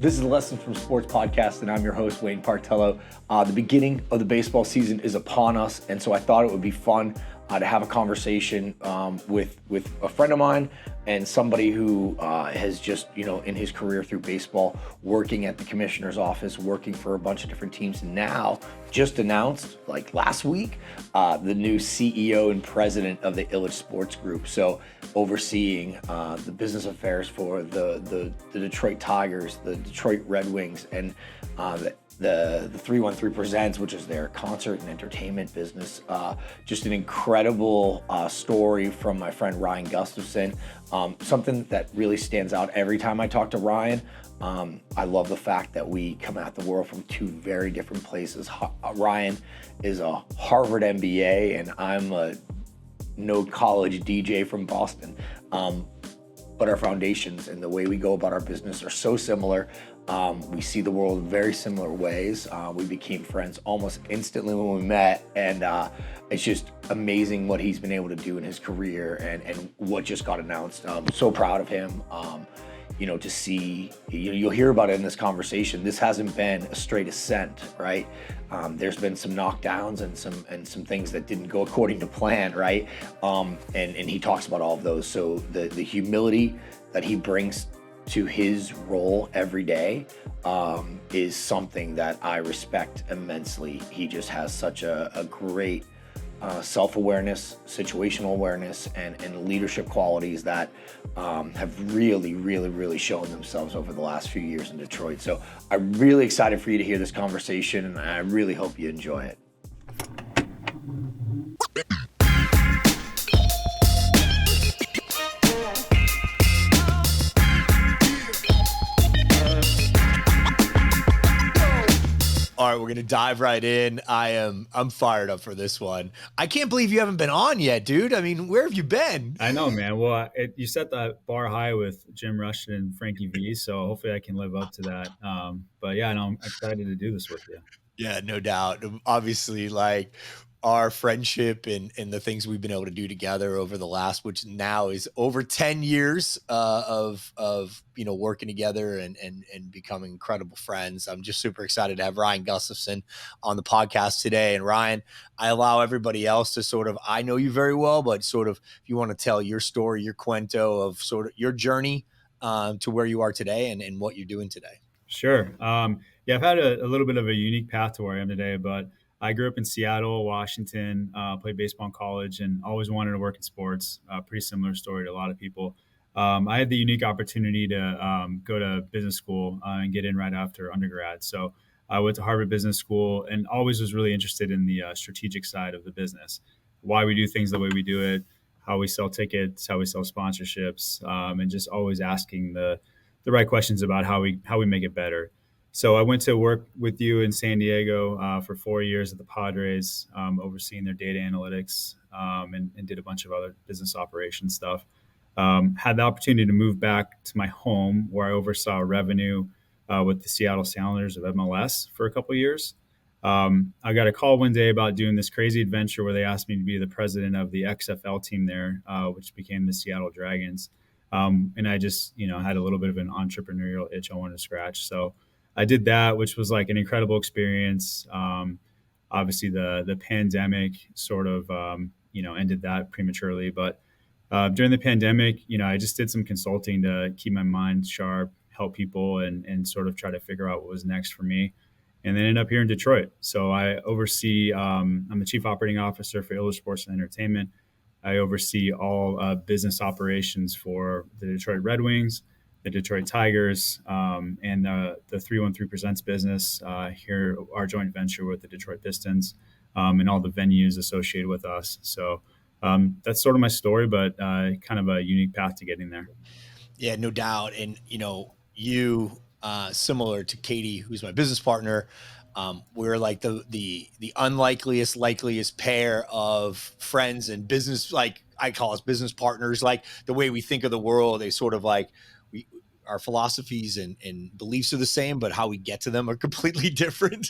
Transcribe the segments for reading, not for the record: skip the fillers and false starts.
This is the Lessons from Sports podcast, and I'm your host, Wayne Partello. The beginning of the baseball season is upon us, and so I thought it would be fun to have a conversation with a friend of mine and somebody who has just, in his career through baseball, working at the commissioner's office, working for a bunch of different teams, and now just announced, like last week, the new CEO and president of the Ilitch Sports Group. So overseeing the business affairs for the Detroit Tigers, the Detroit Red Wings, and the 313 Presents, which is their concert and entertainment business. Just an incredible story from my friend Ryan Gustafson. Something that really stands out every time I talk to Ryan. I love the fact that we come at the world from two very different places. Ryan is a Harvard MBA, and I'm a no college DJ from Boston. But our foundations and the way we go about our business are so similar. We see the world in very similar ways. We became friends almost instantly when we met, and it's just amazing what he's been able to do in his career and what just got announced. I'm so proud of him. To see, you'll hear about it in this conversation. This hasn't been a straight ascent, right? There's been some knockdowns and some things that didn't go according to plan, right? And he talks about all of those. So the humility that he brings to his role every day is something that I respect immensely. He just has such a great self-awareness, situational awareness, and leadership qualities that have really shown themselves over the last few years in Detroit. So I'm really excited for you to hear this conversation, and I really hope you enjoy it. All right, we're going to dive right in. I'm fired up for this one. I can't believe you haven't been on yet, dude. I mean, where have you been? I know, man. Well, you set that bar high with Jim Rushton and Frankie V, so hopefully I can live up to that. But yeah, no, I'm excited to do this with you. Yeah, no doubt. Obviously, like our friendship and the things we've been able to do together over the last, which now is over 10 years of working together and becoming incredible friends. I'm just super excited to have Ryan Gustafson on the podcast today. And Ryan, I allow everybody else to I know you very well, but if you want to tell your story, your cuento of your journey to where you are today and what you're doing today. Sure. Yeah, I've had a little bit of a unique path to where I am today, but I grew up in Seattle, Washington, played baseball in college, and always wanted to work in sports. Pretty similar story to a lot of people. I had the unique opportunity to go to business school and get in right after undergrad. So I went to Harvard Business School and always was really interested in the strategic side of the business, why we do things the way we do it, how we sell tickets, how we sell sponsorships, and just always asking the right questions about how we make it better. So I went to work with you in San Diego for 4 years at the Padres, overseeing their data analytics, and did a bunch of other business operation stuff. Had the opportunity to move back to my home where I oversaw revenue with the Seattle Sounders of MLS for a couple of years. I got a call one day about doing this crazy adventure where they asked me to be the president of the XFL team there, which became the Seattle Dragons. And I just, had a little bit of an entrepreneurial itch I wanted to scratch. So I did that, which was like an incredible experience. Obviously, the pandemic sort of, ended that prematurely. But during the pandemic, I just did some consulting to keep my mind sharp, help people, and sort of try to figure out what was next for me. And then ended up here in Detroit. So I oversee, I'm the chief operating officer for Ilitch Sports and Entertainment. I oversee all business operations for the Detroit Red Wings, the Detroit Tigers, and the 313 Presents business here, our joint venture with the Detroit Pistons, and all the venues associated with us. So that's sort of my story, but kind of a unique path to getting there. Yeah, no doubt. And, you, similar to Katie, who's my business partner, we're like the unlikeliest, likeliest pair of friends and business, like I call us business partners. Like the way we think of the world, they sort of like our philosophies and beliefs are the same, but how we get to them are completely different.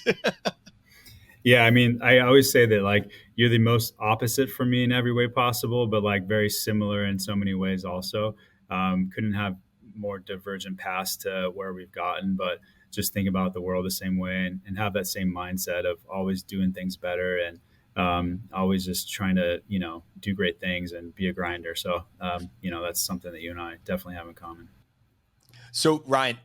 Yeah, I mean, I always say that like you're the most opposite from me in every way possible, but like very similar in so many ways also. Couldn't have more divergent paths to where we've gotten, but just think about the world the same way and have that same mindset of always doing things better and always just trying to, do great things and be a grinder. So, that's something that you and I definitely have in common. So Ryan,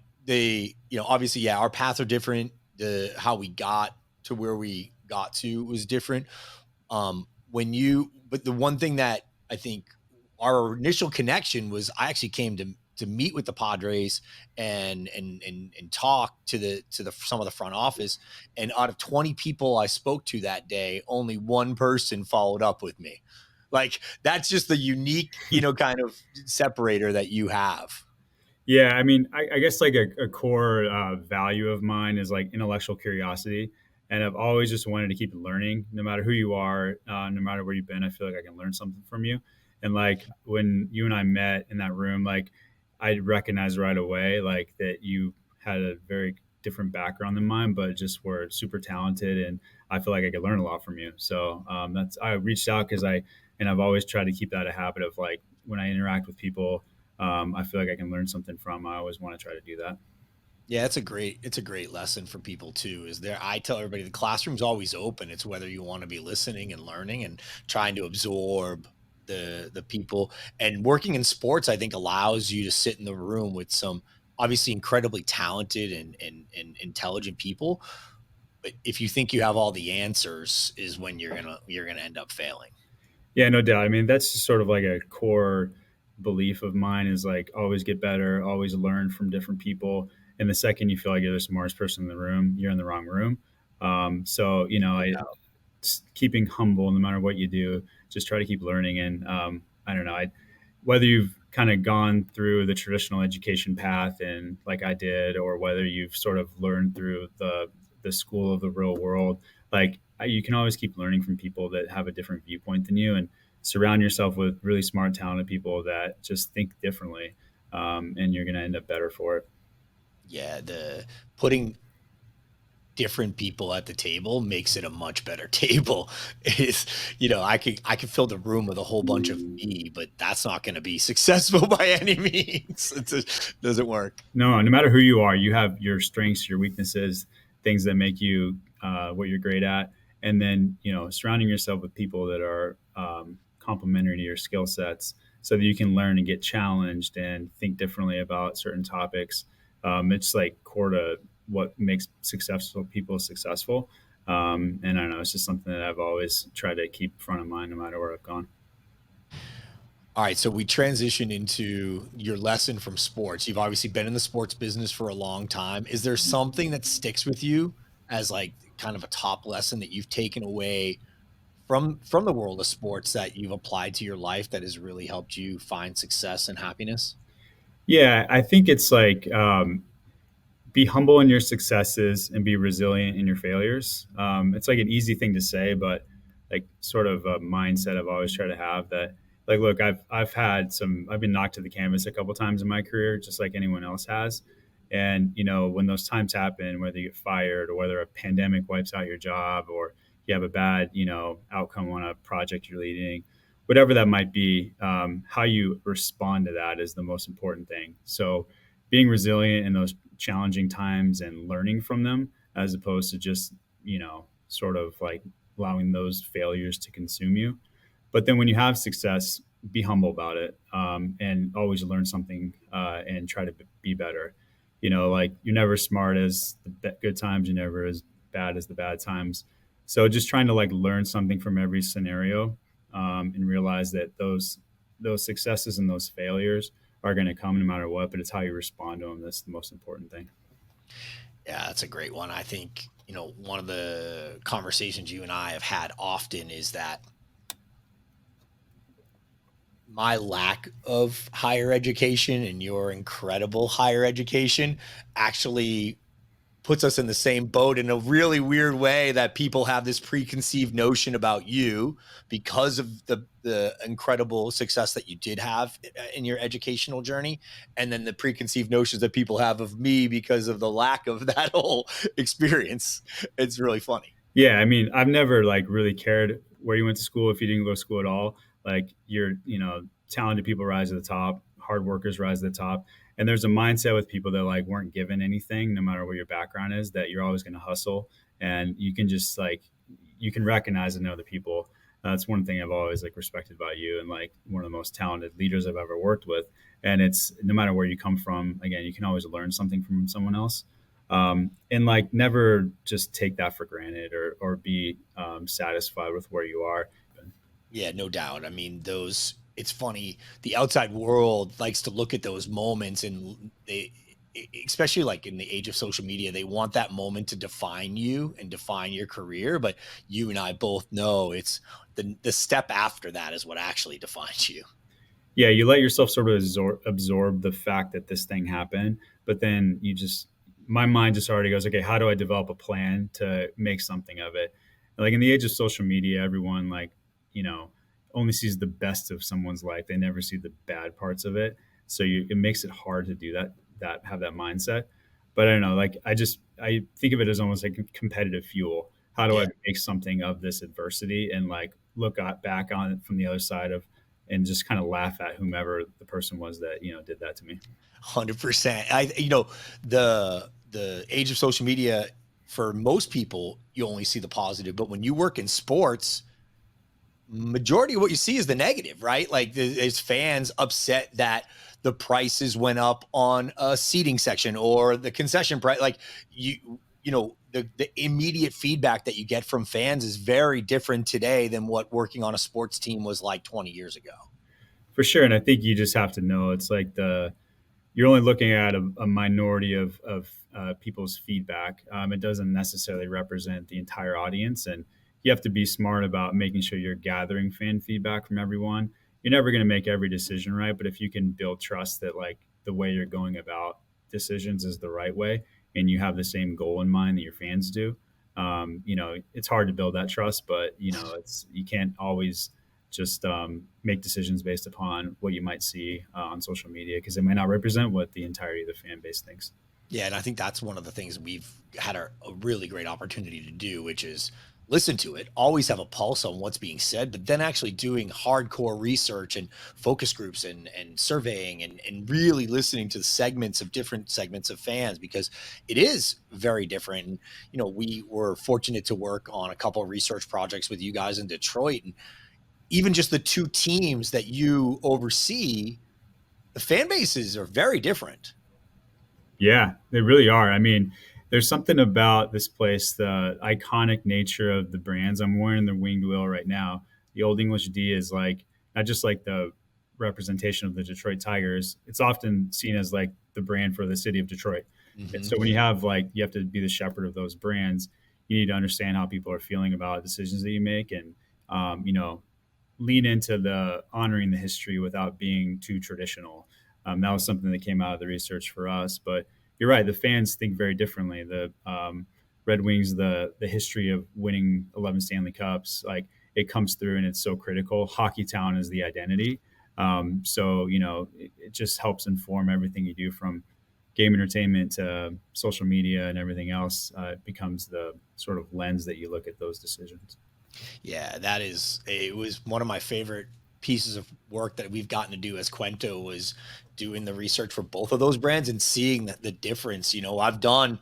obviously, yeah, our paths are different. The how we got to where we got to was different. But the one thing that I think our initial connection was, I actually came to meet with the Padres and talk to the some of the front office. And out of 20 people I spoke to that day, only one person followed up with me. Like, that's just the unique, kind of separator that you have. Yeah, I mean, I guess like a core value of mine is like intellectual curiosity, and I've always just wanted to keep learning, no matter who you are, no matter where you've been. I feel like I can learn something from you, and like when you and I met in that room, like I recognized right away, like that you had a very different background than mine, but just were super talented, and I feel like I could learn a lot from you. So that's I reached out because I've always tried to keep that a habit of like when I interact with people. I feel like I can learn something from. I always want to try to do that. Yeah, it's a great lesson for people too. Is there? I tell everybody the classroom's always open. It's whether you want to be listening and learning and trying to absorb the people. And working in sports, I think, allows you to sit in the room with some obviously incredibly talented and intelligent people. But if you think you have all the answers, is when you're gonna end up failing. Yeah, no doubt. I mean, that's just sort of like a core belief of mine is like always get better, always learn from different people. And the second you feel like you're the smartest person in the room, you're in the wrong room. So, No doubt. keeping humble no matter what you do, just try to keep learning. And I don't know, whether you've kind of gone through the traditional education path and like I did, or whether you've sort of learned through the school of the real world, like you can always keep learning from people that have a different viewpoint than you, and surround yourself with really smart, talented people that just think differently, and you're going to end up better for it. Yeah, the putting different people at the table makes it a much better table. Is I could fill the room with a whole bunch of me, but that's not going to be successful by any means. Doesn't work. No matter who you are, you have your strengths, your weaknesses, things that make you what you're great at, and then surrounding yourself with people that are complementary to your skill sets, so that you can learn and get challenged and think differently about certain topics. It's like core to what makes successful people successful. And I don't know, it's just something that I've always tried to keep front of mind no matter where I've gone. All right, so we transition into your lesson from sports. You've obviously been in the sports business for a long time. Is there something that sticks with you as like kind of a top lesson that you've taken away from the world of sports that you've applied to your life that has really helped you find success and happiness? Yeah, I think it's like be humble in your successes and be resilient in your failures. It's like an easy thing to say, but like sort of a mindset I've always tried to have that like, look, I've been knocked to the canvas a couple times in my career, just like anyone else has. And, when those times happen, whether you get fired or whether a pandemic wipes out your job or you have a bad, outcome on a project you're leading, whatever that might be, how you respond to that is the most important thing. So being resilient in those challenging times and learning from them, as opposed to just sort of like allowing those failures to consume you. But then when you have success, be humble about it, and always learn something, and try to be better. Like you're never smart as the good times, you're never as bad as the bad times. So just trying to like learn something from every scenario, and realize that those successes and those failures are going to come no matter what, but it's how you respond to them that's the most important thing. Yeah, that's a great one. I think, one of the conversations you and I have had often is that my lack of higher education and your incredible higher education actually puts us in the same boat in a really weird way, that people have this preconceived notion about you because of the incredible success that you did have in your educational journey, and then the preconceived notions that people have of me because of the lack of that whole experience. It's really funny. Yeah, I mean, I've never like really cared where you went to school if you didn't go to school at all. Like talented people rise to the top, hard workers rise to the top. And there's a mindset with people that like weren't given anything, no matter what your background is, that you're always going to hustle, and you can just like you can recognize and know the people. That's one thing I've always like respected about you, and like one of the most talented leaders I've ever worked with. And it's no matter where you come from, again, you can always learn something from someone else. And like never just take that for granted, or be satisfied with where you are. Yeah, no doubt. I mean, it's funny. The outside world likes to look at those moments, and especially like in the age of social media, they want that moment to define you and define your career. But you and I both know it's the step after that is what actually defines you. Yeah, you let yourself sort of absorb the fact that this thing happened, but then my mind just already goes, okay, how do I develop a plan to make something of it? Like in the age of social media, everyone like, only sees the best of someone's life. They never see the bad parts of it. So it makes it hard to do that have that mindset. But I don't know, like I think of it as almost like competitive fuel. How do I make something of this adversity and like look back on it from the other side and just kind of laugh at whomever the person was that, did that to me. 100%. The age of social media, for most people, you only see the positive, but when you work in sports, majority of what you see is the negative, right? Like there's fans upset that the prices went up on a seating section or the concession price. Like the immediate feedback that you get from fans is very different today than what working on a sports team was like 20 years ago. For sure. And I think you just have to know it's like you're only looking at a minority of people's feedback. It doesn't necessarily represent the entire audience, and you have to be smart about making sure you're gathering fan feedback from everyone. You're never going to make every decision right, but if you can build trust that like the way you're going about decisions is the right way, and you have the same goal in mind that your fans do, it's hard to build that trust. But you can't always just make decisions based upon what you might see on social media, because it might not represent what the entirety of the fan base thinks. Yeah, and I think that's one of the things we've had a really great opportunity to do, which is listen to it, always have a pulse on what's being said, but then actually doing hardcore research and focus groups and surveying and really listening to different segments of fans, because it is very different. And, we were fortunate to work on a couple of research projects with you guys in Detroit, and even just the two teams that you oversee, the fan bases are very different. Yeah, they really are. I mean, there's something about this place, the iconic nature of the brands. I'm wearing the winged wheel right now. The Old English D is like not just like the representation of the Detroit Tigers. It's often seen as like the brand for the city of Detroit. Mm-hmm. So when you have to be the shepherd of those brands, you need to understand how people are feeling about decisions that you make, and lean into the honoring the history without being too traditional. That was something that came out of the research for us. But you're right, the fans think very differently. The Red Wings, the history of winning 11 Stanley Cups, like it comes through, and it's so critical. Hockey Town is the identity. So it just helps inform everything you do, from game entertainment to social media and everything else. It becomes the sort of lens that you look at those decisions. Yeah, it was one of my favorite pieces of work that we've gotten to do as Quento, was doing the research for both of those brands and seeing the difference. I've done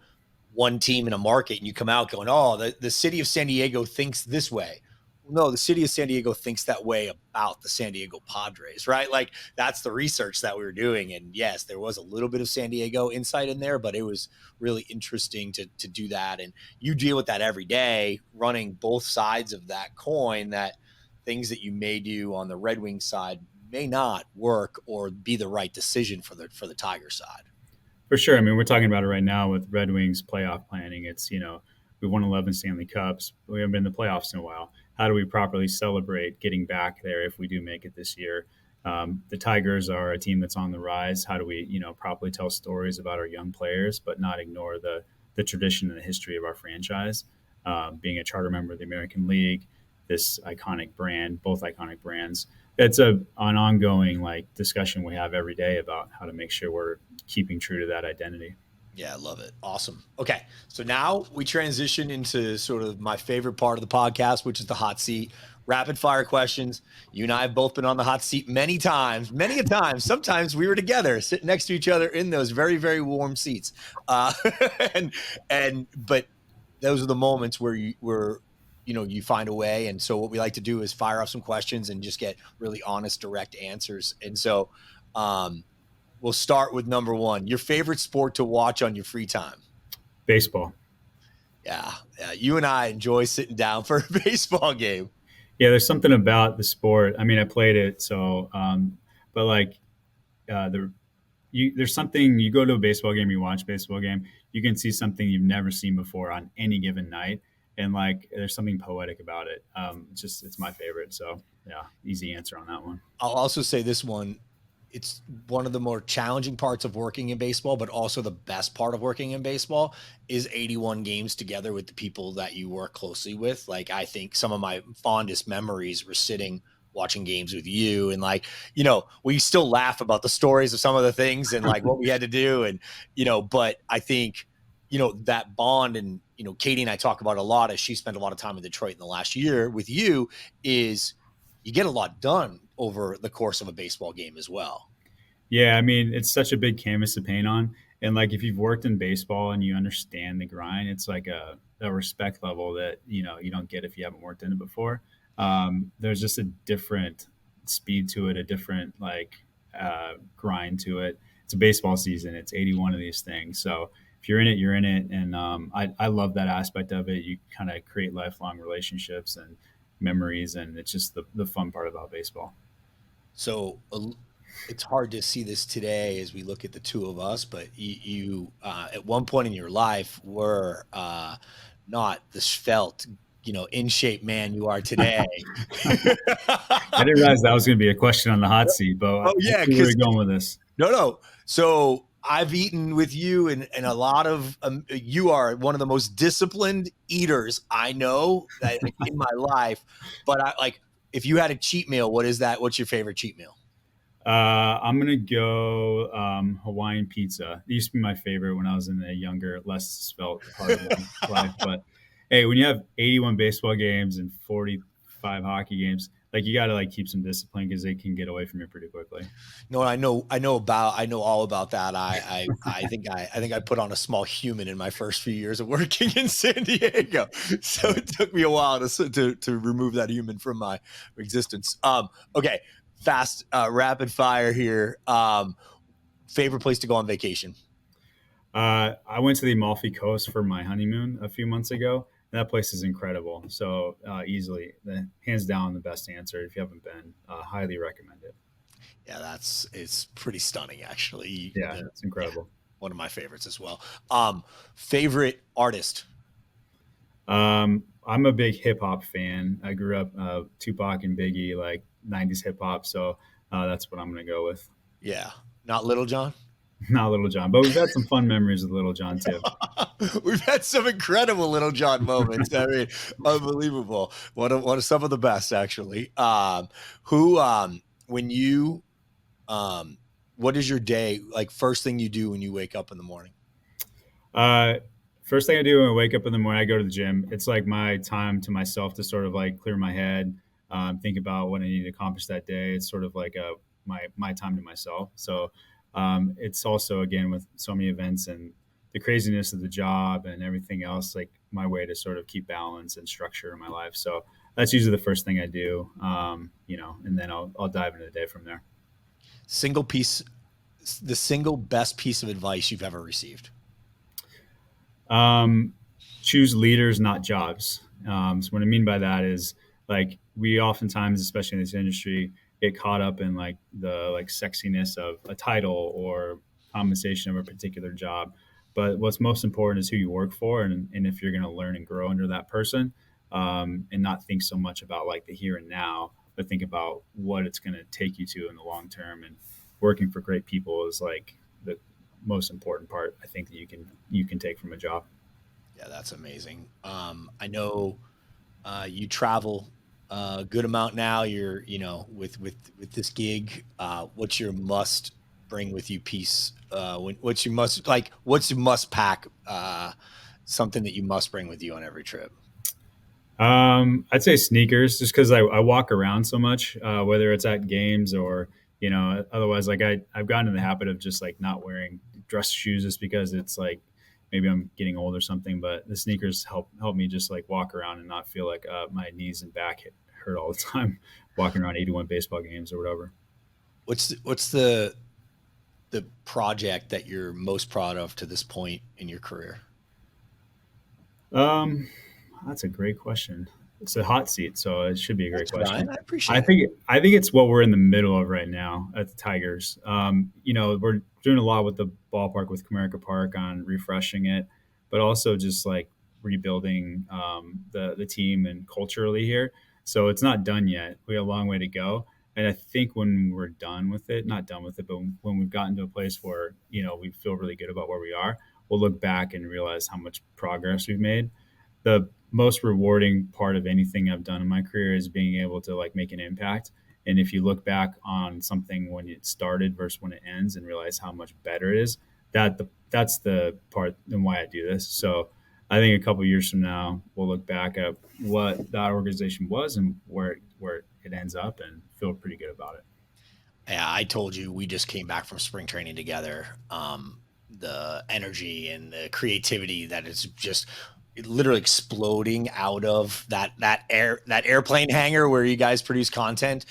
one team in a market and you come out going, oh, the city of San Diego thinks this way. No, the city of San Diego thinks that way about the San Diego Padres, right? Like that's the research that we were doing. And yes, there was a little bit of San Diego insight in there, but it was really interesting to do that. And you deal with that every day, running both sides of that coin, that things that you may do on the Red Wings side may not work or be the right decision for the Tiger side. For sure. I mean, we're talking about it right now with Red Wings playoff planning. It's, we won 11 Stanley Cups. We haven't been in the playoffs in a while. How do we properly celebrate getting back there if we do make it this year? The Tigers are a team that's on the rise. How do we, properly tell stories about our young players, but not ignore the tradition and the history of our franchise? Being a charter member of the American League, this iconic brand, both iconic brands. It's an ongoing discussion we have every day about how to make sure we're keeping true to that identity. Yeah, I love it. Awesome. Okay. So now we transition into sort of my favorite part of the podcast, which is the hot seat. rapid fire questions. You and I have both been on the hot seat many times, many a time. Sometimes we were together, sitting next to each other in those very, very warm seats. But those are the moments where you find a way. And so what we like to do is fire off some questions and just get really honest, direct answers. And so we'll start with number one. Your favorite sport to watch on your free time? Baseball. Yeah. You and I enjoy sitting down for a baseball game. Yeah, there's something about the sport. I mean, I played it, so but like there's something, you go to a baseball game, you watch a baseball game, you can see something you've never seen before on any given night, and like there's something poetic about it. It's my favorite. So yeah, easy answer on that one. I'll also say this one. It's one of the more challenging parts of working in baseball, but also the best part of working in baseball is 81 games together with the people that you work closely with. Like, I think some of my fondest memories were sitting watching games with you, and like, we still laugh about the stories of some of the things and like what we had to do. And, but I think, that bond, and, Katie and I talk about a lot as she spent a lot of time in Detroit in the last year with you, is you get a lot done over the course of a baseball game as well. Yeah, I mean, it's such a big canvas to paint on. And like if you've worked in baseball and you understand the grind, it's like a respect level that, you don't get if you haven't worked in it before. There's just a different speed to it, a different grind to it. It's a baseball season. It's 81 of these things. So if you're in it, you're in it. And I love that aspect of it. You kind of create lifelong relationships and memories, and it's just the fun part about baseball. So it's hard to see this today as we look at the two of us, but you at one point in your life were not the svelte, in shape man you are today. I didn't realize that was going to be a question on the hot seat, but yeah, where are we going with this? No. So I've eaten with you, and a lot of you are one of the most disciplined eaters I know that in my life. But if you had a cheat meal, what is that? What's your favorite cheat meal? I'm gonna go Hawaiian pizza. It used to be my favorite when I was in a younger, less svelte part of my life. But hey, when you have 81 baseball games and 45 hockey games, like you got to keep some discipline because they can get away from you pretty quickly. No, I know all about that. I think I put on a small human in my first few years of working in San Diego, so it took me a while to remove that human from my existence. Okay, fast, rapid fire here. Favorite place to go on vacation? I went to the Amalfi Coast for my honeymoon a few months ago. That place is incredible. So easily, hands down, the best answer. If you haven't been, highly recommend it. Yeah, it's pretty stunning, actually. Yeah, it's incredible. Yeah, one of my favorites as well. Favorite artist? I'm a big hip hop fan. I grew up Tupac and Biggie, like 90s hip hop. So that's what I'm going to go with. Yeah, not Little John. Not Little John, but we've had some fun memories with Little John too. We've had some incredible Little John moments. I mean, unbelievable. One of some of the best, actually. When you, what is your day like? First thing you do when you wake up in the morning? First thing I do when I wake up in the morning, I go to the gym. It's like my time to myself to sort of clear my head, think about what I need to accomplish that day. It's sort of like my time to myself. So it's also, again, with so many events and the craziness of the job and everything else, like my way to sort of keep balance and structure in my life. So that's usually the first thing I do, and then I'll dive into the day from there. The single best piece of advice you've ever received? Choose leaders, not jobs. So what I mean by that is we oftentimes, especially in this industry, get caught up in the sexiness of a title or compensation of a particular job. But what's most important is who you work for, and if you're going to learn and grow under that person, and not think so much about the here and now, but think about what it's going to take you to in the long term. And working for great people is the most important part, I think, that you can take from a job. Yeah, that's amazing. I know you travel a good amount now. You're, with this gig. What's your must bring with you piece? What's your must pack? Something that you must bring with you on every trip? I'd say sneakers, just because I walk around so much, whether it's at games or otherwise. Like I've gotten in the habit of just like not wearing dress shoes just because it's like maybe I'm getting old or something. But the sneakers help me just like walk around and not feel like my knees and back hurt all the time walking around 81 baseball games or whatever. What's the project that you're most proud of to this point in your career? Um, that's a great question. It's a hot seat, so it should be a great Thanks, Brian. question. I I appreciate it. think I think it's what we're in the middle of right now at the Tigers. We're doing a lot with the ballpark with Comerica Park on refreshing it, but also just like rebuilding the team and culturally here. So it's not done yet. We have a long way to go. And I think when we're done with it, not done with it, but when we've gotten to a place where we feel really good about where we are, we'll look back and realize how much progress we've made. The most rewarding part of anything I've done in my career is being able to like make an impact. And if you look back on something when it started versus when it ends and realize how much better it is, that's the part and why I do this. So I think a couple of years from now, we'll look back at what that organization was and where it ends up and feel pretty good about it. Yeah, I told you we just came back from spring training together. The energy and the creativity that is just literally exploding out of that airplane hangar where you guys produce content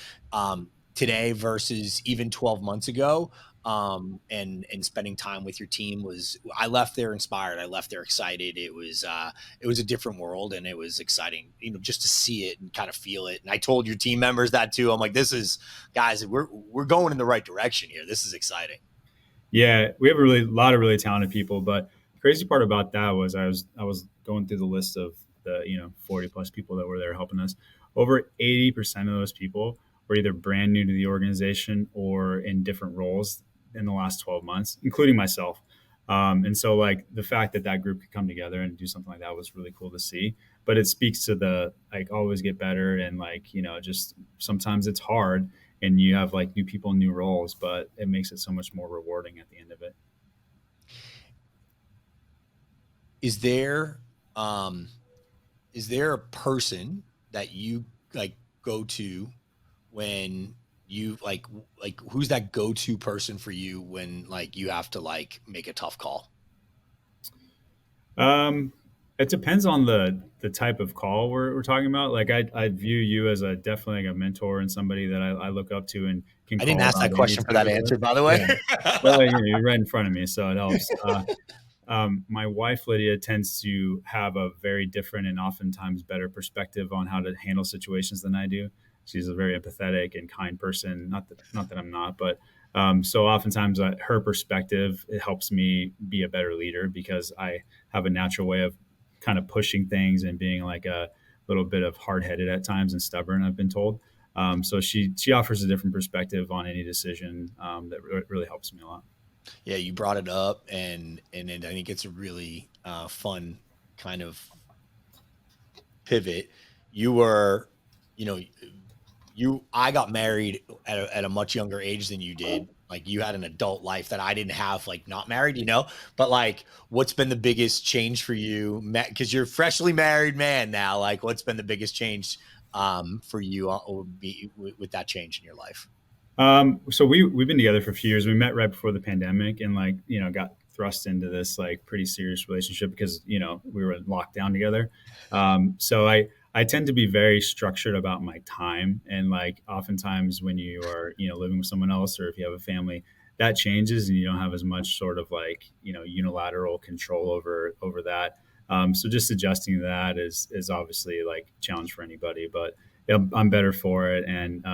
today versus even 12 months ago. And spending time with your team was, I left there inspired. I left there excited. It was a different world, and it was exciting, just to see it and kind of feel it. And I told your team members that too. I'm like, this is, guys, we're going in the right direction here. This is exciting. Yeah, we have a lot of really talented people, but the crazy part about that was I was going through the list of the 40 plus people that were there helping us. Over 80% of those people were either brand new to the organization or in different roles in the last 12 months, including myself. And so like the fact that that group could come together and do something like that was really cool to see. But it speaks to the like always get better and like just sometimes it's hard and you have like new people, new roles, but it makes it so much more rewarding at the end of it. Is there, um, is there a person that you like go to when you like who's that go-to person for you when like you have to like make a tough call? Um, it depends on the type of call we're talking about. Like I view you as a definitely like a mentor and somebody that I look up to and can I didn't call ask about that any question for type that of stuff. answer, by the way. Yeah. Well, you're right in front of me, so it helps. My wife Lydia tends to have a very different and oftentimes better perspective on how to handle situations than I do. She's a very empathetic and kind person. Not that I'm not, but so oftentimes her perspective it helps me be a better leader because I have a natural way of kind of pushing things and being like a little bit of hard headed at times and stubborn. I've been told. So she offers a different perspective on any decision that really helps me a lot. Yeah, you brought it up, and I think it's a really fun kind of pivot. You were, you know, I got married at a much younger age than you did. Like you had an adult life that I didn't have, like not married, But like, what's been the biggest change for you? Because you're freshly married man now. Like, what's been the biggest change for you with that change in your life? So we've been together for a few years. We met right before the pandemic, and like got thrust into this like pretty serious relationship because we were locked down together. So I tend to be very structured about my time, and like oftentimes when you are living with someone else or if you have a family, that changes, and you don't have as much sort of like unilateral control over that. So just adjusting to that is obviously like a challenge for anybody, but I'm better for it. And,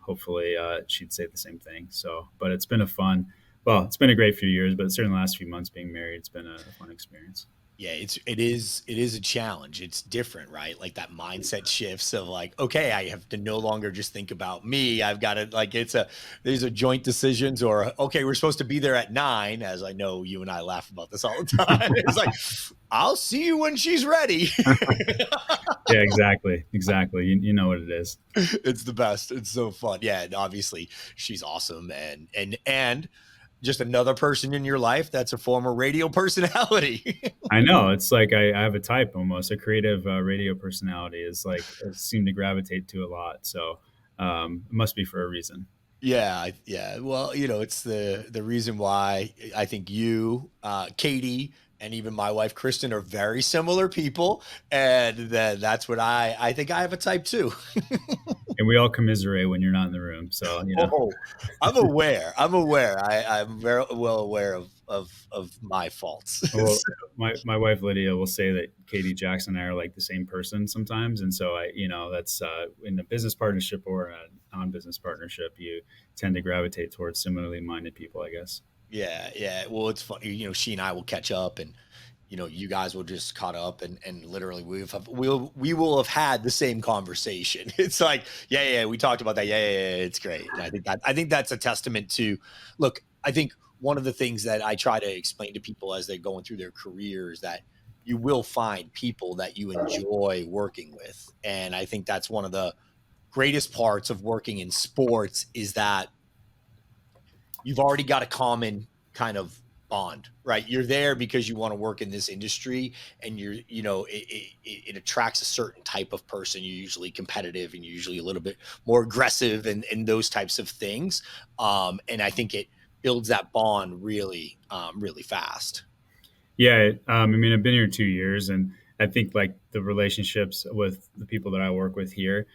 hopefully she'd say the same thing. So, but it's been a great few years, but certainly the last few months being married, it's been a fun experience. Yeah, it is a challenge. It's different, right? Like that mindset shifts of like, okay, I have to no longer just think about me. I've got to like these are joint decisions, or okay, we're supposed to be there at 9, as I know you and I laugh about this all the time. It's like, I'll see you when she's ready. Yeah, exactly. Exactly. You know what it is. It's the best. It's so fun. Yeah, and obviously she's awesome, and just another person in your life that's a former radio personality. I know, it's like I have a type, almost a creative radio personality is like I seem to gravitate to a lot. So it must be for a reason. Yeah, yeah. Well, it's the reason why I think you, Katie, and even my wife Kristen are very similar people, and that's what I think I have a type too. And we all commiserate when you're not in the room. So, Oh, I'm aware. I'm aware. I'm very well aware of my faults. well, my wife Lydia will say that Katie Jackson and I are like the same person sometimes. And so that's in a business partnership or a non-business partnership, you tend to gravitate towards similarly minded people, I guess. Yeah, yeah. Well, it's funny. She and I will catch up, and you guys will just caught up, and literally we will have had the same conversation. It's like, yeah, yeah, we talked about that. Yeah, yeah, yeah, it's great. And I think that's a testament to, look. I think one of the things that I try to explain to people as they're going through their careers that you will find people that you enjoy working with, and I think that's one of the greatest parts of working in sports is that you've already got a common kind of bond, right? You're there because you want to work in this industry, and it attracts a certain type of person. You're usually competitive, and you're usually a little bit more aggressive, and those types of things. And I think it builds that bond really, really fast. Yeah, I mean, I've been here 2 years, and I think like the relationships with the people that I work with here,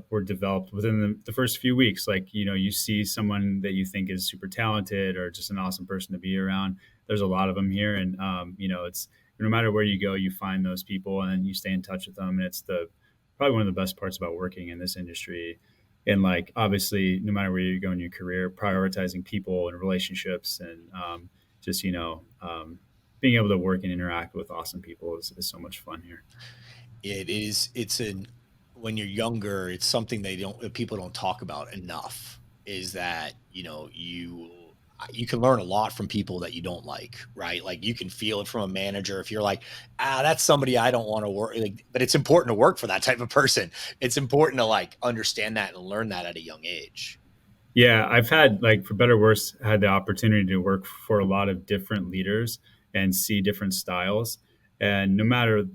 were developed within the first few weeks. Like, you see someone that you think is super talented or just an awesome person to be around. There's a lot of them here, and it's no matter where you go, you find those people, and you stay in touch with them. And it's probably one of the best parts about working in this industry. And like, obviously, no matter where you go in your career, prioritizing people and relationships, and just being able to work and interact with awesome people is so much fun here. It is. When you're younger, it's something people don't talk about enough. Is that you can learn a lot from people that you don't like, right? Like you can feel it from a manager if you're like, that's somebody I don't want to work. Like, but it's important to work for that type of person. It's important to like understand that and learn that at a young age. Yeah, I've had, like, for better or worse, had the opportunity to work for a lot of different leaders and see different styles. And no matter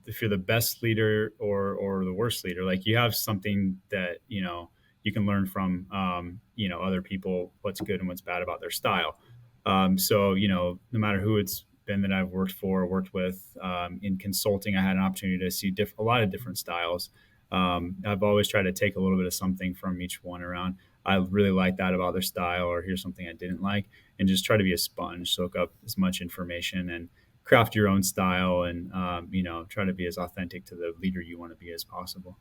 if you're the best leader or the worst leader, like you have something that you can learn from other people, what's good and what's bad about their style. So no matter who it's been that I've worked for or worked with, in consulting, I had an opportunity to see a lot of different styles. I've always tried to take a little bit of something from each one around. I really like that about their style, or here's something I didn't like, and just try to be a sponge, soak up as much information, and craft your own style, and try to be as authentic to the leader you want to be as possible.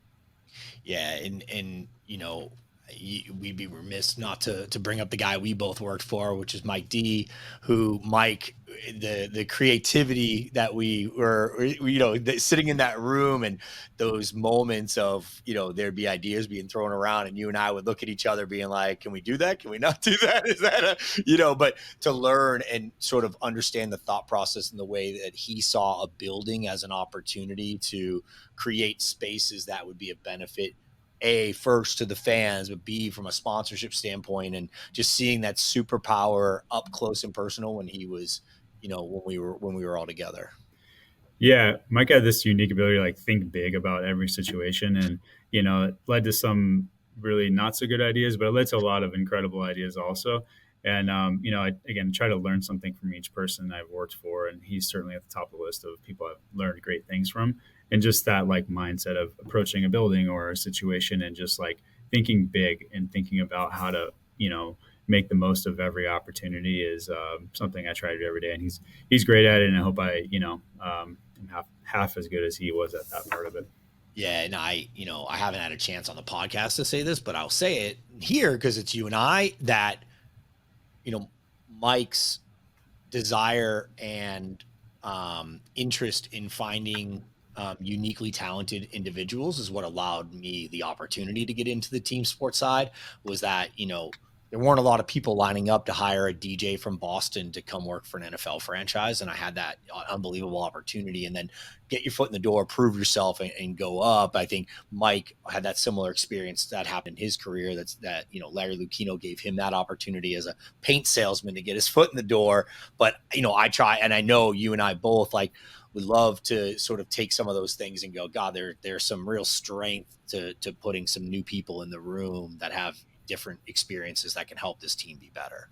Yeah, and we'd be remiss not to bring up the guy we both worked for, which is Mike D. Mike, the creativity that we were, sitting in that room, and those moments of there'd be ideas being thrown around, and you and I would look at each other, being like, "Can we do that? Can we not do that? Is that But to learn and sort of understand the thought process and the way that he saw a building as an opportunity to create spaces that would be a benefit, first to the fans, but B, from a sponsorship standpoint, and just seeing that superpower up close and personal when he was, when we were all together. Yeah, Mike had this unique ability to like think big about every situation, and it led to some really not so good ideas, but it led to a lot of incredible ideas also. And I again try to learn something from each person I've worked for, and he's certainly at the top of the list of people I've learned great things from. And just that like mindset of approaching a building or a situation, and just like thinking big and thinking about how to make the most of every opportunity is something I try to do every day. And he's great at it, and I hope I am half as good as he was at that part of it. Yeah, and I haven't had a chance on the podcast to say this, but I'll say it here because it's you and I, that Mike's desire and interest in finding uniquely talented individuals is what allowed me the opportunity to get into the team sports side. Was that there weren't a lot of people lining up to hire a DJ from Boston to come work for an NFL franchise. And I had that unbelievable opportunity, and then get your foot in the door, prove yourself, and go up. I think Mike had that similar experience that happened in his career. That Larry Lucchino gave him that opportunity as a paint salesman to get his foot in the door. But, I try, and I know you and I both would love to sort of take some of those things and go, God, there's some real strength to putting some new people in the room that have different experiences that can help this team be better.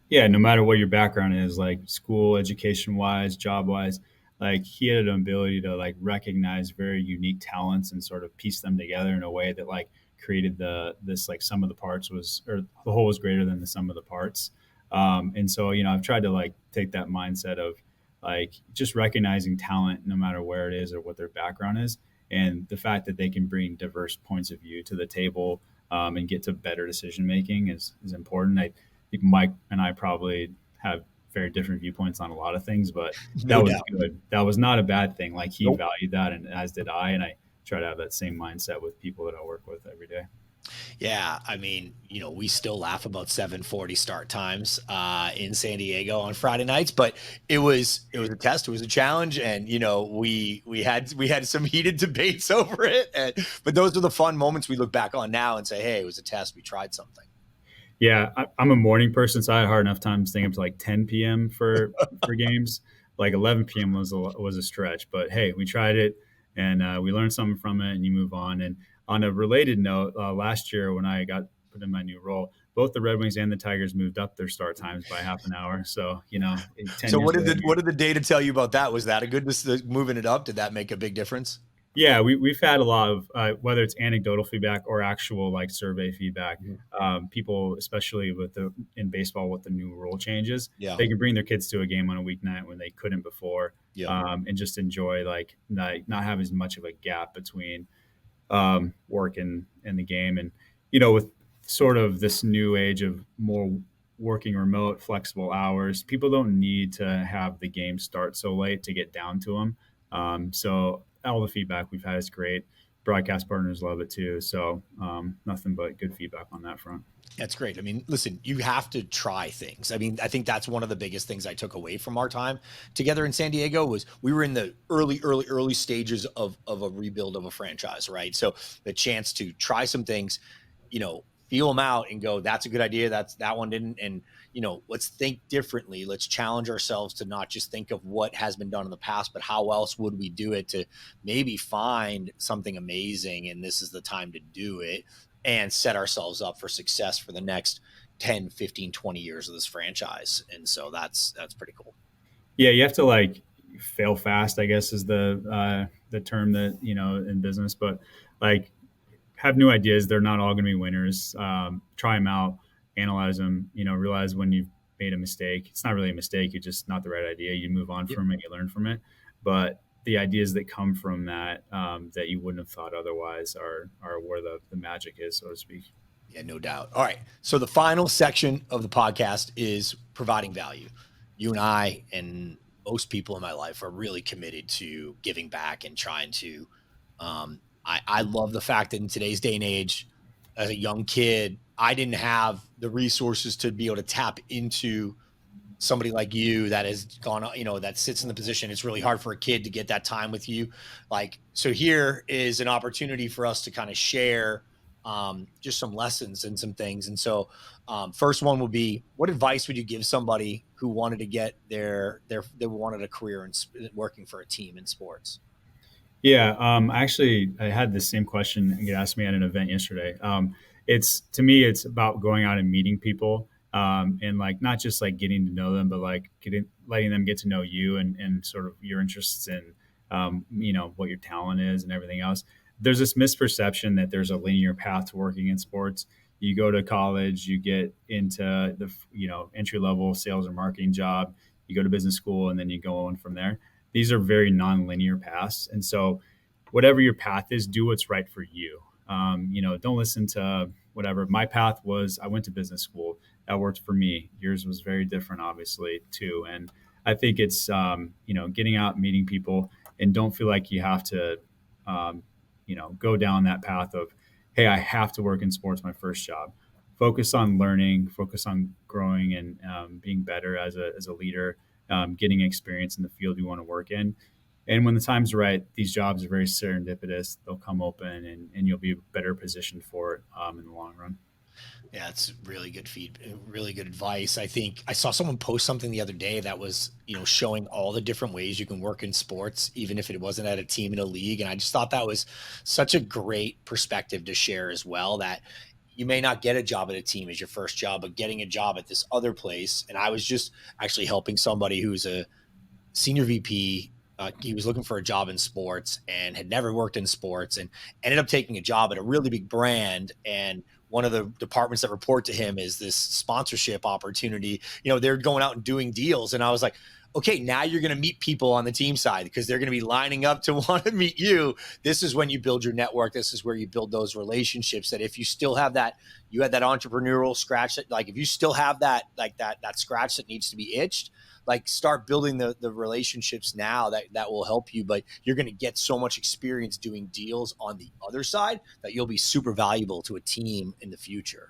Yeah, no matter what your background is, like school, education wise, job wise, like he had an ability to like recognize very unique talents and sort of piece them together in a way that like created this like sum of the parts was, or the whole was greater than the sum of the parts. And so, I've tried to like take that mindset of like just recognizing talent no matter where it is or what their background is, and the fact that they can bring diverse points of view to the table, and get to better decision making is important. I think Mike and I probably have very different viewpoints on a lot of things, but that No was doubt. good. That was not a bad thing. Like he Nope. valued that, and as did I. And I try to have that same mindset with people that I work with every day. Yeah, I mean, we still laugh about 7:40 start times in San Diego on Friday nights, but it was a test, it was a challenge, and we had some heated debates over it. But those are the fun moments we look back on now and say, hey, it was a test, we tried something. Yeah, I'm a morning person, so I had a hard enough time staying up to like 10 p.m. for games. Like 11 p.m. was a stretch, but hey, we tried it, and we learned something from it, and you move on. And on a related note, last year when I got put in my new role, both the Red Wings and the Tigers moved up their start times by half an hour. So 10 So years later, what did the data tell you about that? Was that a good moving it up? Did that make a big difference? yeah, we've had a lot of whether it's anecdotal feedback or actual like survey feedback. People, especially in baseball with the new rule changes, Yeah. they can bring their kids to a game on a weeknight when they couldn't before, Yeah. and just enjoy like not have as much of a gap between work and the game. And with sort of this new age of more working remote, flexible hours, people don't need to have the game start so late to get down to them. So all the feedback we've had is great. Broadcast partners love it too. So nothing but good feedback on that front. That's great. I mean, listen, you have to try things. I mean, I think that's one of the biggest things I took away from our time together in San Diego was we were in the early stages of a rebuild of a franchise, right? So the chance to try some things, feel them out and go, that's a good idea. That one didn't. And, let's think differently. Let's challenge ourselves to not just think of what has been done in the past, but how else would we do it to maybe find something amazing. And this is the time to do it and set ourselves up for success for the next 10, 15, 20 years of this franchise. And so that's pretty cool. Yeah. You have to like fail fast, I guess is the term that, in business, but like, have new ideas. They're not all going to be winners. Try them out, analyze them, realize when you've made a mistake. It's not really a mistake. It's just not the right idea. You move on from it, you learn from it. But the ideas that come from that, that you wouldn't have thought otherwise are where the magic is, so to speak. Yeah, no doubt. All right. So the final section of the podcast is providing value. You and I and most people in my life are really committed to giving back and trying to, I love the fact that in today's day and age, as a young kid, I didn't have the resources to be able to tap into somebody like you that has gone, that sits in the position. It's really hard for a kid to get that time with you. So here is an opportunity for us to kind of share just some lessons and some things. And so first one would be, what advice would you give somebody who wanted to get they wanted a career in working for a team in sports? Yeah, actually, I had the same question get asked me at an event yesterday. To me, it's about going out and meeting people, and like not just like getting to know them, but like letting them get to know you and sort of your interests and what your talent is and everything else. There's this misperception that there's a linear path to working in sports. You go to college, you get into the entry level sales or marketing job. You go to business school, and then you go on from there. These are very non-linear paths. And so whatever your path is, do what's right for you. Don't listen to whatever. My path was, I went to business school. That worked for me. Yours was very different, obviously, too. And I think it's, getting out, meeting people, and don't feel like you have to, go down that path of, hey, I have to work in sports my first job. focus on learning, focus on growing and being better as a leader, getting experience in the field you want to work in. And when the time's right, these jobs are very serendipitous. They'll come open and you'll be better positioned for it in the long run. Yeah, it's really good really good advice. I think I saw someone post something the other day that was, showing all the different ways you can work in sports, even if it wasn't at a team in a league. And I just thought that was such a great perspective to share as well, that you may not get a job at a team as your first job, but getting a job at this other place. And I was just actually helping somebody who's a senior VP. He was looking for a job in sports and had never worked in sports, and ended up taking a job at a really big brand. And one of the departments that report to him is this sponsorship opportunity. They're going out and doing deals. And I was like, okay, now you're going to meet people on the team side because they're going to be lining up to want to meet you. This is when you build your network. This is where you build those relationships, that if you still have that, you had that entrepreneurial scratch, that like, if you still have that, like that scratch that needs to be itched, like start building the relationships now that will help you. But you're going to get so much experience doing deals on the other side that you'll be super valuable to a team in the future.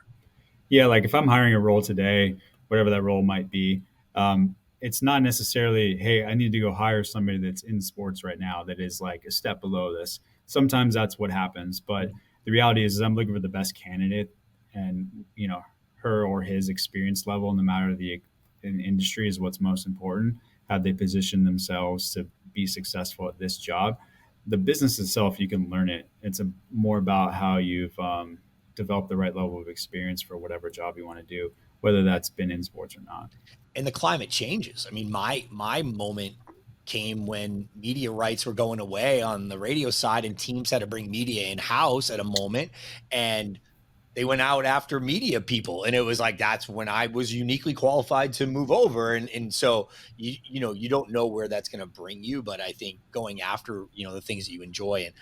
Yeah, like if I'm hiring a role today, whatever that role might be, it's not necessarily, hey, I need to go hire somebody that's in sports right now that is like a step below this. Sometimes that's what happens, but the reality is I'm looking for the best candidate, and her or his experience level, no matter the industry, is what's most important. How they position themselves to be successful at this job. The business itself, you can learn it. It's more about how you've developed the right level of experience for whatever job you want to do, whether that's been in sports or not. And the climate changes. I mean, my moment came when media rights were going away on the radio side, and teams had to bring media in house at a moment, and they went out after media people. And it was like, that's when I was uniquely qualified to move over. And so, you don't know where that's going to bring you, but I think going after, the things that you enjoy, and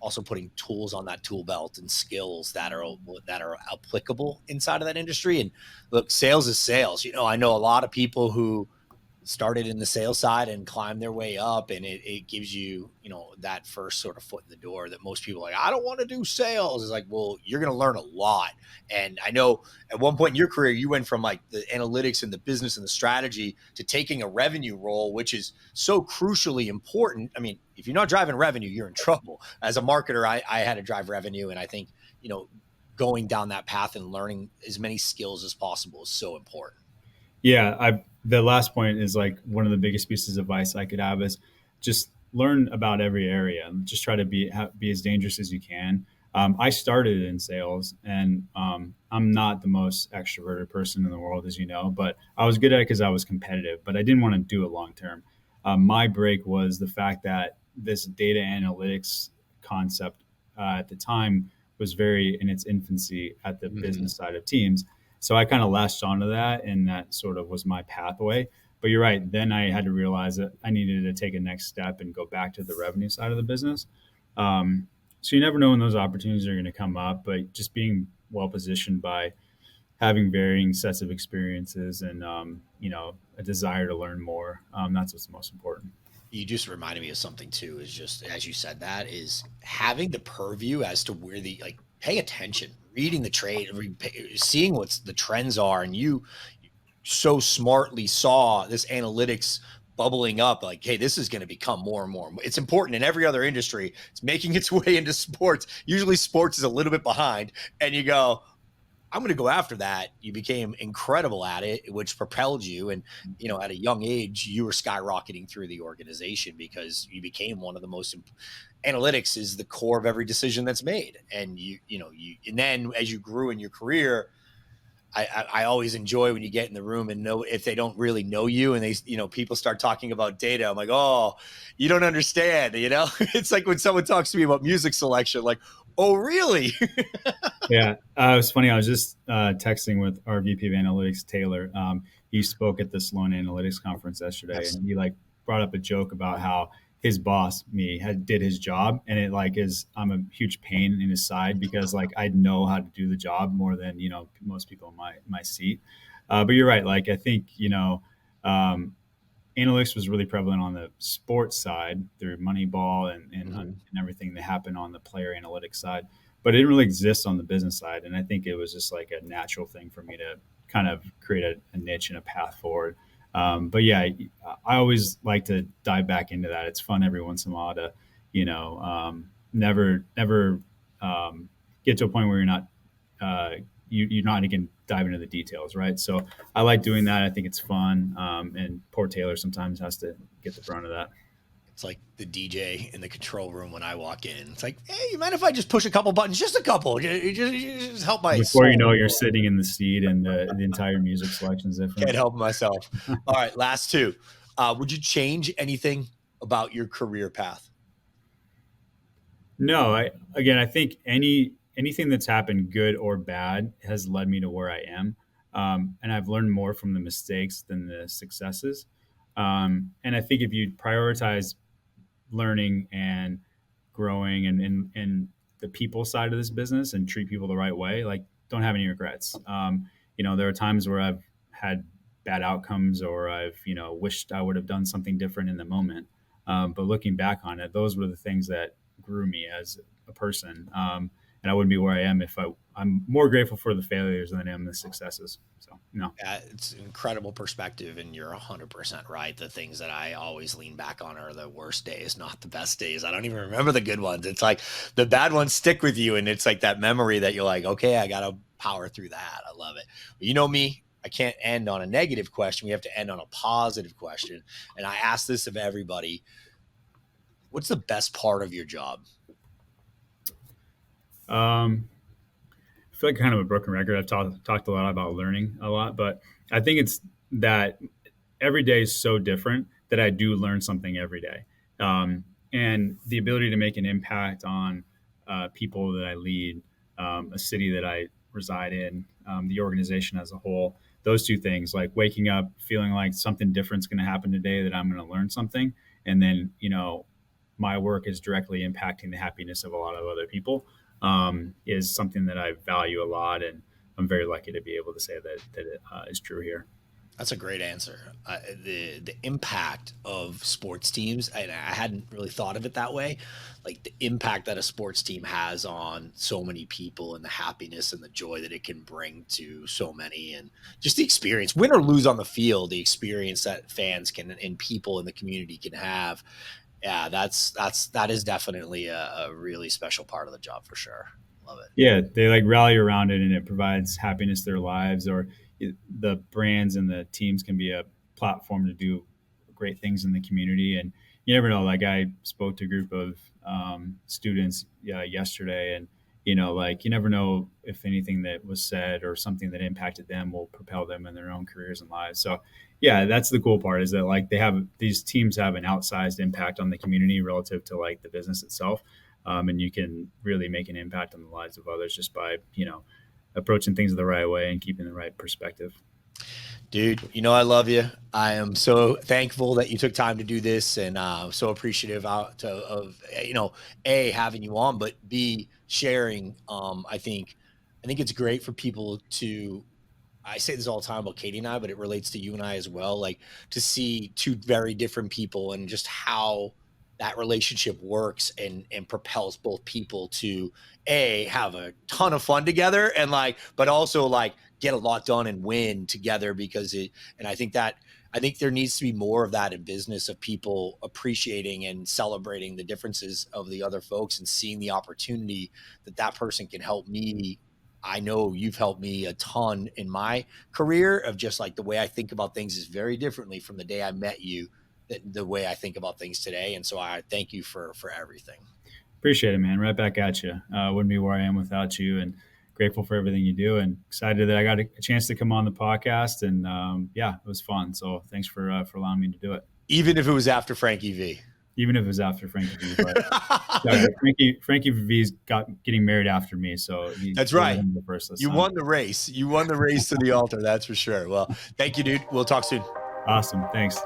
also putting tools on that tool belt and skills that are applicable inside of that industry. And look, sales is sales. I know a lot of people who started in the sales side and climbed their way up, and it gives you, that first sort of foot in the door that most people are like, I don't want to do sales. It's like, well, you're going to learn a lot. And I know at one point in your career, you went from like the analytics and the business and the strategy to taking a revenue role, which is so crucially important. I mean, if you're not driving revenue, you're in trouble. As a marketer, I had to drive revenue. And I think, going down that path and learning as many skills as possible is so important. Yeah, the last point is like one of the biggest pieces of advice I could have is just learn about every area and just try to be as dangerous as you can. I started in sales, and I'm not the most extroverted person in the world, as you know, but I was good at it because I was competitive, but I didn't want to do it long term. My break was the fact that this data analytics concept at the time was very in its infancy at the business side of teams. So I kind of latched onto that, and that sort of was my pathway. But you're right. Then I had to realize that I needed to take a next step and go back to the revenue side of the business. So you never know when those opportunities are going to come up, but just being well positioned by having varying sets of experiences and a desire to learn more. That's what's most important. You just reminded me of something too, is just, as you said, that is having the purview as to where pay attention, reading the trade, seeing what the trends are. And you so smartly saw this analytics bubbling up, like, hey, this is going to become more and more. It's important in every other industry. It's making its way into sports. Usually sports is a little bit behind, and you go, I'm going to go after that. You became incredible at it, which propelled you. And, at a young age, you were skyrocketing through the organization because you became one of the most analytics is the core of every decision that's made. And and then as you grew in your career, I always enjoy when you get in the room and know if they don't really know you, and they, people start talking about data. I'm like, oh, you don't understand. It's like when someone talks to me about music selection, like, oh, really? Yeah, it was funny. I was just texting with our VP of Analytics, Taylor. He spoke at the Sloan Analytics conference yesterday, and he brought up a joke about how his boss, me, did his job, and it I'm a huge pain in his side because I know how to do the job more than most people in my seat. But you're right. I think analytics was really prevalent on the sports side through Moneyball and everything that happened on the player analytics side. but it didn't really exist on the business side. And I think it was just like a natural thing for me to kind of create a niche and a path forward. But yeah, I always like to dive back into that. It's fun every once in a while to, never get to a point where you're not, you're not again dive into the details, right? So I like doing that. I think it's fun. And poor Taylor sometimes has to get the brunt of that. It's like the DJ in the control room when I walk in. It's like, hey, you mind if I just push a couple buttons? Just a couple. You just help my Before soul. you know, you're sitting in the seat, and the entire music selection is different. Can't help myself. All right, last two. Would you change anything about your career path? No, I think anything that's happened, good or bad, has led me to where I am, and I've learned more from the mistakes than the successes. And I think if you prioritize learning and growing and the people side of this business and treat people the right way, like don't have any regrets. There are times where I've had bad outcomes or I've, wished I would have done something different in the moment. But looking back on it, those were the things that grew me as a person. And I wouldn't be where I am if I'm more grateful for the failures than I am the successes. So, no. Yeah, it's an incredible perspective, and you're 100% right. The things that I always lean back on are the worst days, not the best days. I don't even remember the good ones. It's like the bad ones stick with you, and it's like that memory that you're like, okay, I got to power through that. I love it. But you know me, I can't end on a negative question. We have to end on a positive question. And I ask this of everybody. What's the best part of your job? I feel like kind of a broken record. I've talked a lot about learning a lot, but I think it's that every day is so different that I do learn something every day. And the ability to make an impact on people that I lead, a city that I reside in, the organization as a whole, those two things, like waking up, feeling like something different is going to happen today, that I'm going to learn something. And then, my work is directly impacting the happiness of a lot of other people. Is something that I value a lot, and I'm very lucky to be able to say that it is true here. That's a great answer. The impact of sports teams, and I hadn't really thought of it that way, like the impact that a sports team has on so many people and the happiness and the joy that it can bring to so many, and just the experience, win or lose on the field, the experience that fans can and people in the community can have. Yeah, that is definitely a really special part of the job for sure. Love it. Yeah, they like rally around it, and it provides happiness to their lives. Or the brands and the teams can be a platform to do great things in the community. And you never know. Like I spoke to a group of students yesterday, and you never know if anything that was said or something that impacted them will propel them in their own careers and lives. So yeah, that's the cool part, is that like these teams have an outsized impact on the community relative to like the business itself. And you can really make an impact on the lives of others just by, approaching things the right way and keeping the right perspective. Dude, I love you. I am so thankful that you took time to do this, and so appreciative of A, having you on, but B, sharing. I think it's great for people to, I say this all the time about Katie and I, but it relates to you and I as well, like to see two very different people and just how that relationship works and propels both people to A, have a ton of fun together, and but also get a lot done and win together, because I think there needs to be more of that in business, of people appreciating and celebrating the differences of the other folks and seeing the opportunity that person can help me. I know you've helped me a ton in my career, of just like the way I think about things is very differently from the day I met you, the way I think about things today. And so I thank you for everything. Appreciate it, man. Right back at you. Wouldn't be where I am without you, and grateful for everything you do, and excited that I got a chance to come on the podcast. And it was fun. So thanks for allowing me to do it. Even if it was after Frankie V. Even if it was after Frankie V. But Frankie V's getting married after me. So that's right. You won the race. You won the race to the altar. That's for sure. Well, thank you, dude. We'll talk soon. Awesome. Thanks.